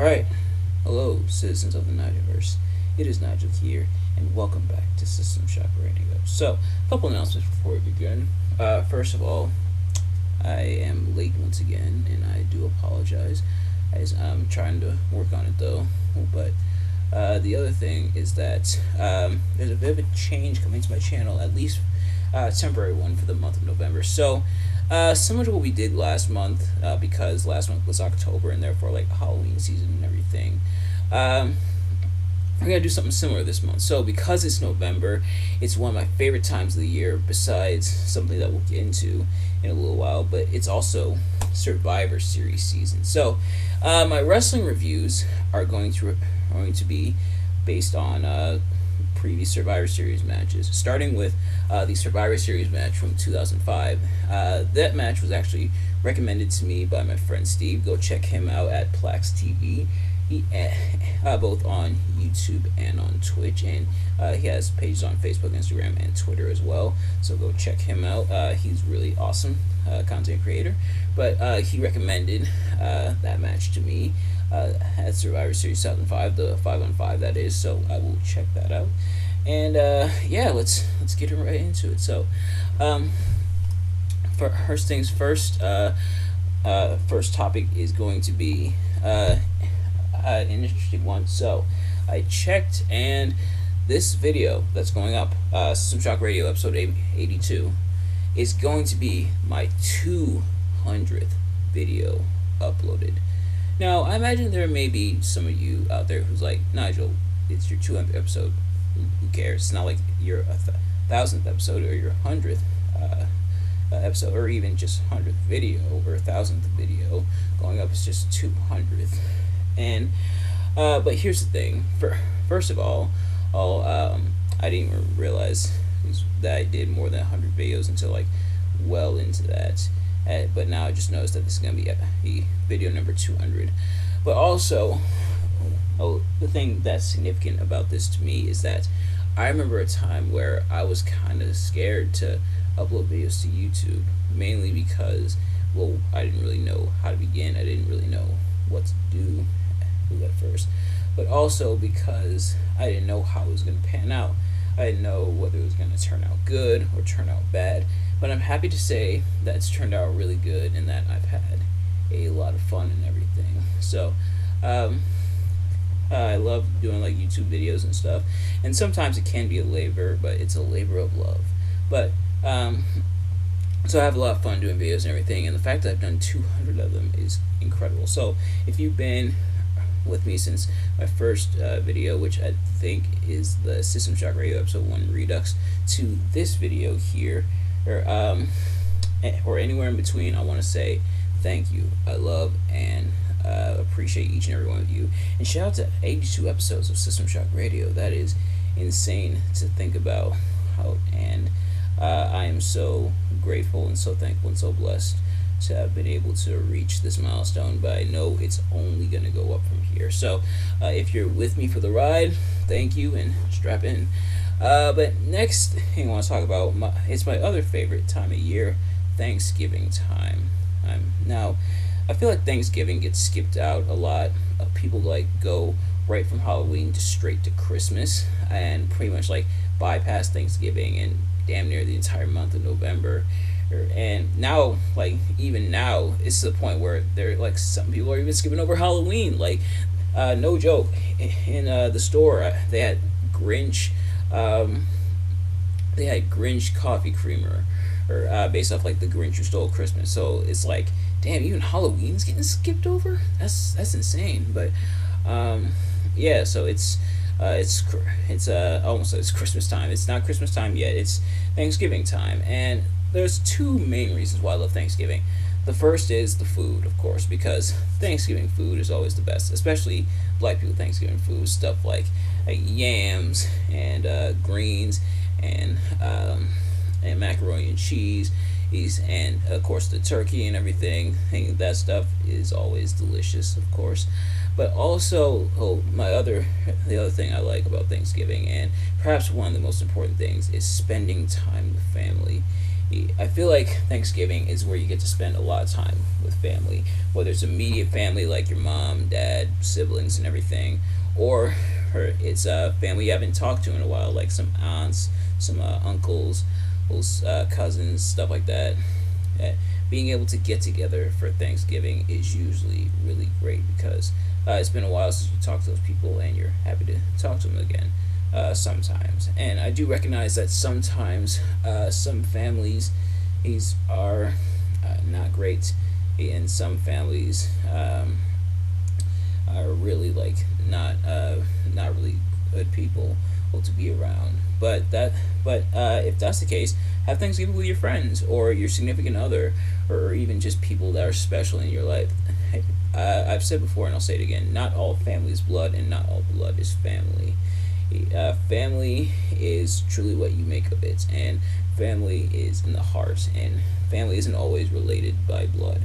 Alright, hello, citizens of the Nigelverse. It is Nigel here, and welcome back to System Shock Radio. So, a couple announcements before we begin. First of all, I am late once again, and I do apologize, as I'm trying to work on it though. But the other thing is that there's a bit of a change coming to my channel, at least temporary one for the month of November. So, similar to what we did last month, because last month was October and therefore like Halloween season and everything. We're gonna do something similar this month. So because it's November, it's one of my favorite times of the year. Besides something that we'll get into in a little while, but it's also Survivor Series season. So my wrestling reviews are going to be based on previous Survivor Series matches, starting with the Survivor Series match from 2005. That match was actually recommended to me by my friend Steve. Go check him out at Plax TV. He both on YouTube and on Twitch, and he has pages on Facebook, Instagram, and Twitter as well. So go check him out. He's really awesome content creator. But he recommended that match to me at Survivor Series 2005, the 5-on-5 that is. So I will check that out. And yeah, let's get right into it. So, first things first. First topic is going to be an interesting one. So, I checked, and this video that's going up, System Shock Radio episode 82, is going to be my 200th video uploaded. Now, I imagine there may be some of you out there who's like, Nigel, it's your 200th episode. Who cares? It's not like your 1000th episode or your 100th episode, or even just 100th video or 1000th video going up. It's just 200th. And but here's the thing. First of all, I didn't even realize that I did more than 100 videos until like well into that. But now I just noticed that this is gonna be a video number 200. But also, the thing that's significant about this to me is that I remember a time where I was kind of scared to upload videos to YouTube, mainly because, well, I didn't really know how to begin. I didn't really know what to do at first, but also because I didn't know how it was going to pan out. I didn't know whether it was going to turn out good or turn out bad, but I'm happy to say that it's turned out really good and that I've had a lot of fun and everything. So, I love doing like YouTube videos and stuff, and sometimes it can be a labor, but it's a labor of love. But so I have a lot of fun doing videos and everything, and the fact that I've done 200 of them is incredible. So if you've been with me since my first video, which I think is the System Shock Radio episode 1 Redux, to this video here, or anywhere in between, I want to say thank you. I love and appreciate each and every one of you, and shout out to 82 episodes of System Shock Radio. That is insane to think about. And I am so grateful and so thankful and so blessed to have been able to reach this milestone, but I know it's only going to go up from here. So if you're with me for the ride, thank you, and strap in. But next thing I want to talk about, it's my other favorite time of year, Thanksgiving time. Now, I feel like Thanksgiving gets skipped out a lot. People like go right from Halloween to straight to Christmas, and pretty much like bypass Thanksgiving and damn near the entire month of November. And now, like even now, it's to the point where they're like some people are even skipping over Halloween. Like, no joke, in the store they had Grinch, coffee creamer, or based off like the Grinch Who Stole Christmas. So it's like, damn, even Halloween's getting skipped over. That's insane. But yeah, so it's almost it's Christmas time. It's not Christmas time yet. It's Thanksgiving time, and there's two main reasons why I love Thanksgiving. The first is the food, of course, because Thanksgiving food is always the best, especially Black people Thanksgiving food, stuff like yams and greens and macaroni and cheese, and of course the turkey and everything. And that stuff is always delicious, of course. But also, the other thing I like about Thanksgiving, and perhaps one of the most important things, is spending time with family. I feel like Thanksgiving is where you get to spend a lot of time with family, whether it's immediate family like your mom, dad, siblings, and everything, or it's family you haven't talked to in a while, like some aunts, some uncles, those cousins, stuff like that. Being able to get together for Thanksgiving is usually really great because it's been a while since you talked to those people and you're happy to talk to them again sometimes. And I do recognize that sometimes some families these are not great, and some families are really like not really good people to be around. But if that's the case, have Thanksgiving with your friends or your significant other, or even just people that are special in your life. I've said before, and I'll say it again: not all family is blood, and not all blood is family. Family is truly what you make of it, and family is in the heart, and family isn't always related by blood.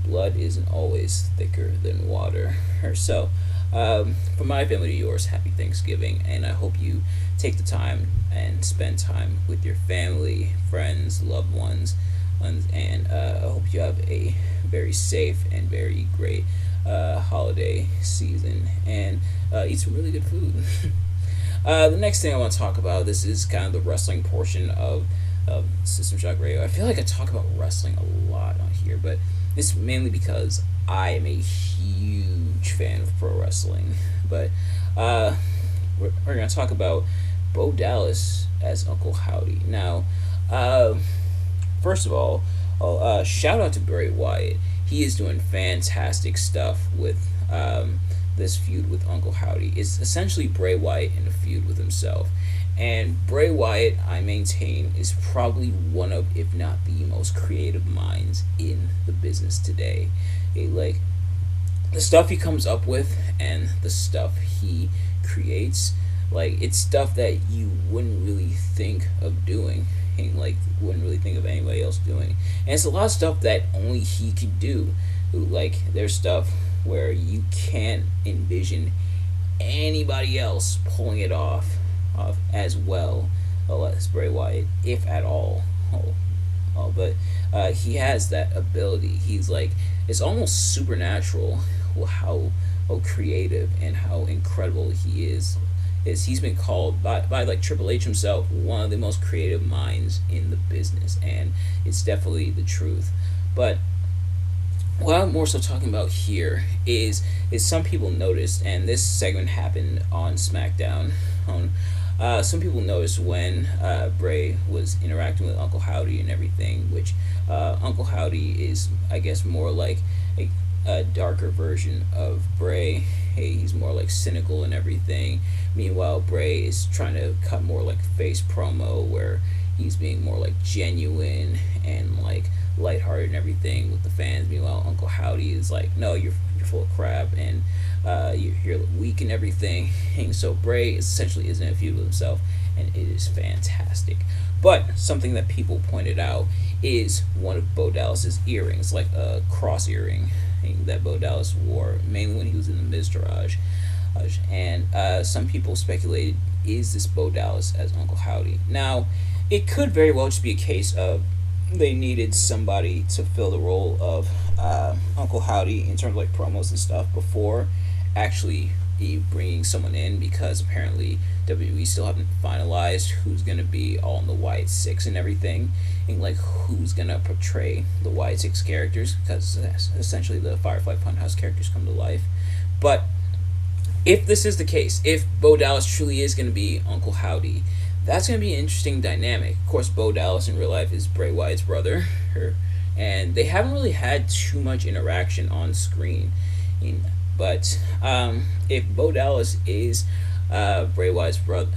Blood isn't always thicker than water. So, from my family to yours, happy Thanksgiving, and I hope you take the time and spend time with your family, friends, loved ones, and I hope you have a very safe and very great holiday season, and eat some really good food. The next thing I want to talk about, this is kind of the wrestling portion of System Shock Radio. I feel like I talk about wrestling a lot on here, but it's mainly because I am a huge fan of pro wrestling. But we're going to talk about Bo Dallas as Uncle Howdy. Now, first of all, shout out to Bray Wyatt. He is doing fantastic stuff with this feud with Uncle Howdy. It's essentially Bray Wyatt in a feud with himself. And Bray Wyatt, I maintain, is probably one of, if not the most creative minds in the business today. Like, the stuff he comes up with and the stuff he creates, like, it's stuff that you wouldn't really think of doing. And, like, wouldn't really think of anybody else doing. And it's a lot of stuff that only he could do. Like, there's stuff where you can't envision anybody else pulling it off as well as Bray Wyatt, if at all. But he has that ability. He's like, it's almost supernatural how creative and how incredible he is. He's been called by like Triple H himself one of the most creative minds in the business, and it's definitely the truth. But what I'm more so talking about here is some people noticed, and this segment happened on SmackDown. Some people noticed when Bray was interacting with Uncle Howdy and everything, which Uncle Howdy is, I guess, more like a darker version of Bray. Hey, he's more like cynical and everything. Meanwhile, Bray is trying to cut more like face promo, where he's being more like genuine and like lighthearted and everything with the fans. Meanwhile, Uncle Howdy is like, no, you're full of crap, and you're weak and everything. And so Bray essentially is in a feud with himself, and it is fantastic. But something that people pointed out is one of Bo Dallas's earrings, like a cross earring that Bo Dallas wore, mainly when he was in the Miztourage. And some people speculated, is this Bo Dallas as Uncle Howdy? Now, it could very well just be a case of they needed somebody to fill the role of Uncle Howdy in terms of like promos and stuff before actually bringing someone in, because apparently WWE still haven't finalized who's going to be all in the Wyatt Six and everything, and like who's going to portray the Wyatt Six characters, because essentially the Firefly Funhouse characters come to life. But if this is the case, if Bo Dallas truly is going to be Uncle Howdy, that's going to be an interesting dynamic. Of course, Bo Dallas in real life is Bray Wyatt's brother, and they haven't really had too much interaction on screen. But if Bo Dallas is Bray Wyatt's brother,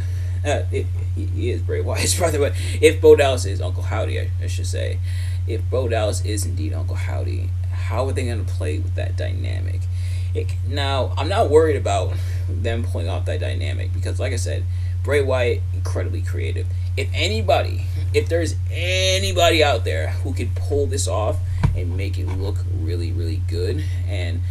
he is Bray Wyatt's brother, but if Bo Dallas is Uncle Howdy, I should say, if Bo Dallas is indeed Uncle Howdy, how are they going to play with that dynamic? Now, I'm not worried about them pulling off that dynamic, because like I said, Bray Wyatt, incredibly creative. If there's anybody out there who could pull this off and make it look really, really good, and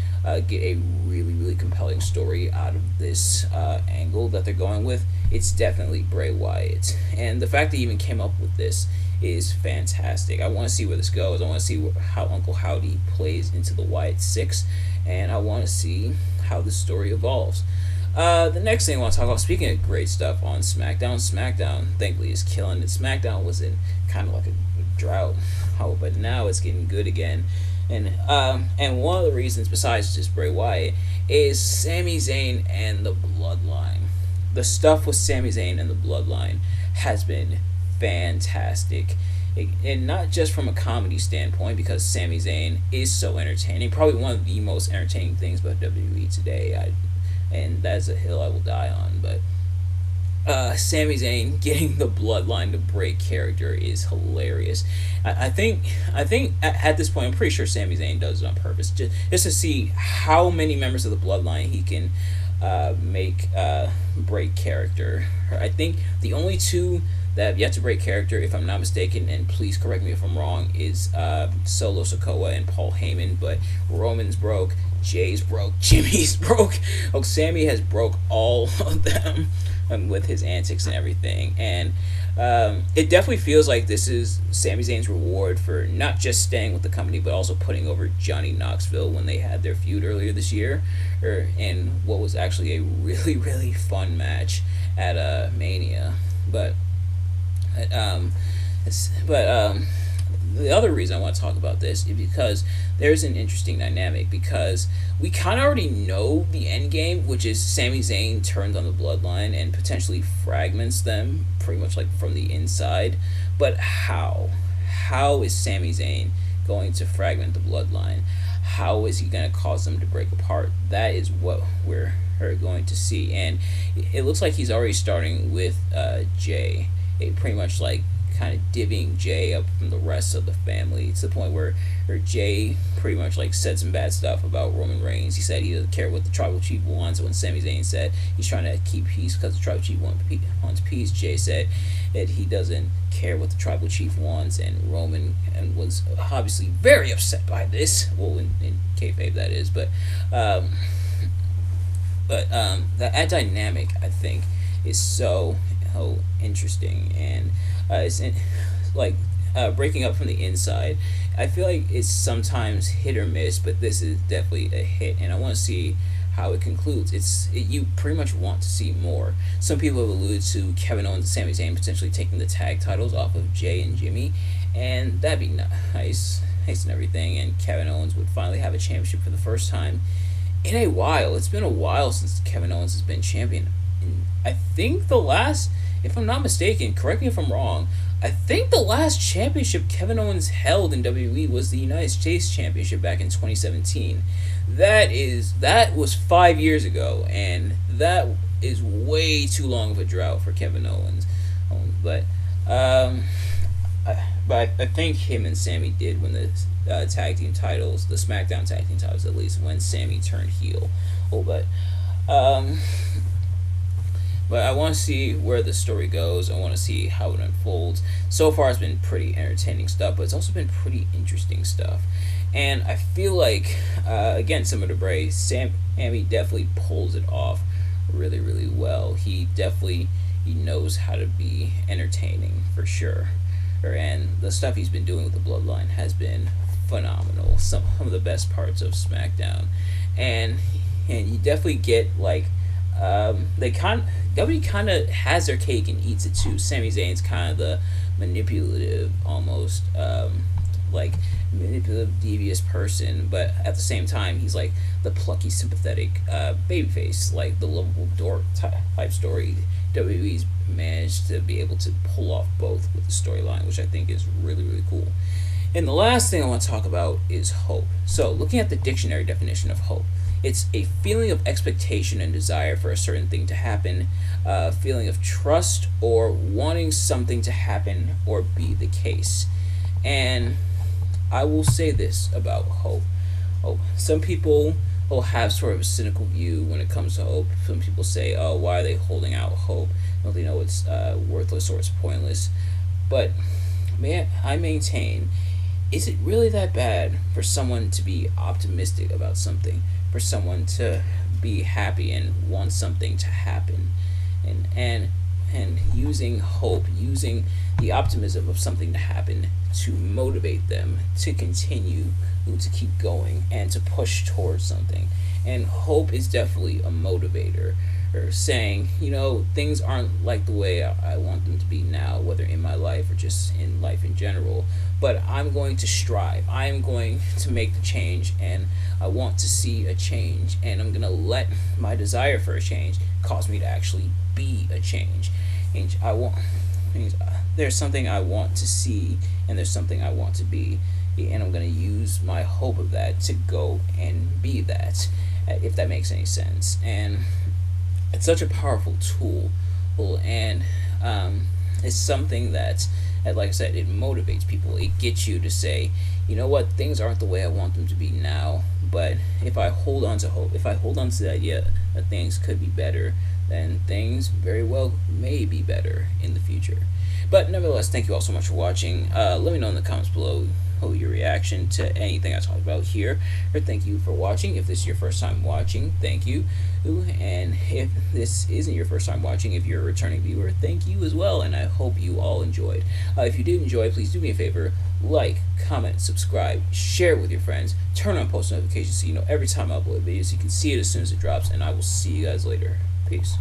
get a really, really really compelling story out of this angle that they're going with, it's definitely Bray Wyatt. And the fact that he even came up with this is fantastic. I want to see where this goes. I want to see how Uncle Howdy plays into the Wyatt Six, and I want to see how the story evolves. The next thing I want to talk about, speaking of great stuff on SmackDown, thankfully, is killing it. SmackDown was in kind of like a drought, but now it's getting good again. And one of the reasons, besides just Bray Wyatt, is Sami Zayn and the Bloodline. The stuff with Sami Zayn and the Bloodline has been fantastic. And not just from a comedy standpoint, because Sami Zayn is so entertaining. Probably one of the most entertaining things about WWE today. And that's a hill I will die on. But Sami Zayn getting the Bloodline to break character is hilarious. I think at this point, I'm pretty sure Sami Zayn does it on purpose, just to see how many members of the Bloodline he can make break character. I think the only two that have yet to break character, if I'm not mistaken, and please correct me if I'm wrong, is Solo Sikoa and Paul Heyman. But Roman's broke, Jay's broke, Jimmy's broke. Oh, Sammy has broke all of them with his antics and everything. And it definitely feels like this is Sami Zayn's reward for not just staying with the company, but also putting over Johnny Knoxville when they had their feud earlier this year, in what was actually a really, really fun match at Mania. But the other reason I want to talk about this is because there's an interesting dynamic, because we kind of already know the end game, which is Sami Zayn turns on the Bloodline and potentially fragments them pretty much like from the inside. But how is Sami Zayn going to fragment the Bloodline? How is he going to cause them to break apart? That is what we're going to see. And it looks like he's already starting with Jay. It pretty much like kind of divvying Jay up from the rest of the family, to the point where Jay pretty much like said some bad stuff about Roman Reigns. He said he doesn't care what the Tribal Chief wants. When Sami Zayn said he's trying to keep peace because the Tribal Chief wants peace, Jay said that he doesn't care what the Tribal Chief wants, and Roman was obviously very upset by this. Well, in kayfabe that is, but that dynamic, I think, is so interesting, and breaking up from the inside. I feel like it's sometimes hit or miss, but this is definitely a hit, and I want to see how it concludes. You pretty much want to see more. Some people have alluded to Kevin Owens and Sami Zayn potentially taking the tag titles off of Jay and Jimmy, and that'd be nice and everything, and Kevin Owens would finally have a championship for the first time in a while. It's been a while since Kevin Owens has been champion. And I think the last, if I'm not mistaken, correct me if I'm wrong, I think the last championship Kevin Owens held in WWE was the United States Championship back in 2017. That was 5 years ago, and that is way too long of a drought for Kevin Owens. But I think him and Sammy did win the tag team titles, the SmackDown tag team titles at least, when Sammy turned heel. But I want to see where the story goes. I want to see how it unfolds. So far, it's been pretty entertaining stuff, but it's also been pretty interesting stuff. And I feel like, again, similar to Bray, Sammy definitely pulls it off really, really well. He knows how to be entertaining, for sure. And the stuff he's been doing with the Bloodline has been phenomenal. Some of the best parts of SmackDown. And you definitely get, like, WWE kind of has their cake and eats it too. Sami Zayn's kind of the manipulative, almost manipulative, devious person, but at the same time, he's like the plucky, sympathetic babyface, like the lovable dork type story. WWE's managed to be able to pull off both with the storyline, which I think is really, really cool. And the last thing I want to talk about is hope. So, looking at the dictionary definition of hope, it's a feeling of expectation and desire for a certain thing to happen, a feeling of trust or wanting something to happen or be the case. And I will say this about hope. Some people will have sort of a cynical view when it comes to hope. Some people say, oh, why are they holding out hope? Don't they know it's worthless or it's pointless? But I maintain, is it really that bad for someone to be optimistic about something? For someone to be happy and want something to happen, and using hope, using the optimism of something to happen to motivate them to continue, to keep going, and to push towards something. And hope is definitely a motivator, or saying, things aren't like the way I want them to be now, whether in my life or just in life in general. But I'm going to strive. I'm going to make the change, and I want to see a change, and I'm going to let my desire for a change cause me to actually be a change. And there's something I want to see, and there's something I want to be, and I'm going to use my hope of that to go and be that, if that makes any sense. And it's such a powerful tool, and it's something that, like I said, it motivates people. It gets you to say, you know what, things aren't the way I want them to be now, but if I hold on to hope, if I hold on to the idea that things could be better, then things very well may be better in the future. But nevertheless, thank you all so much for watching. Let me know in the comments below your reaction to anything I talked about here, or thank you for watching. If this is your first time watching, thank you. And if this isn't your first time watching, if you're a returning viewer, thank you as well, and I hope you all enjoyed. If you did enjoy, please do me a favor, like, comment, subscribe, share it with your friends, turn on post notifications so you know every time I upload videos, you can see it as soon as it drops, and I will see you guys later. Peace.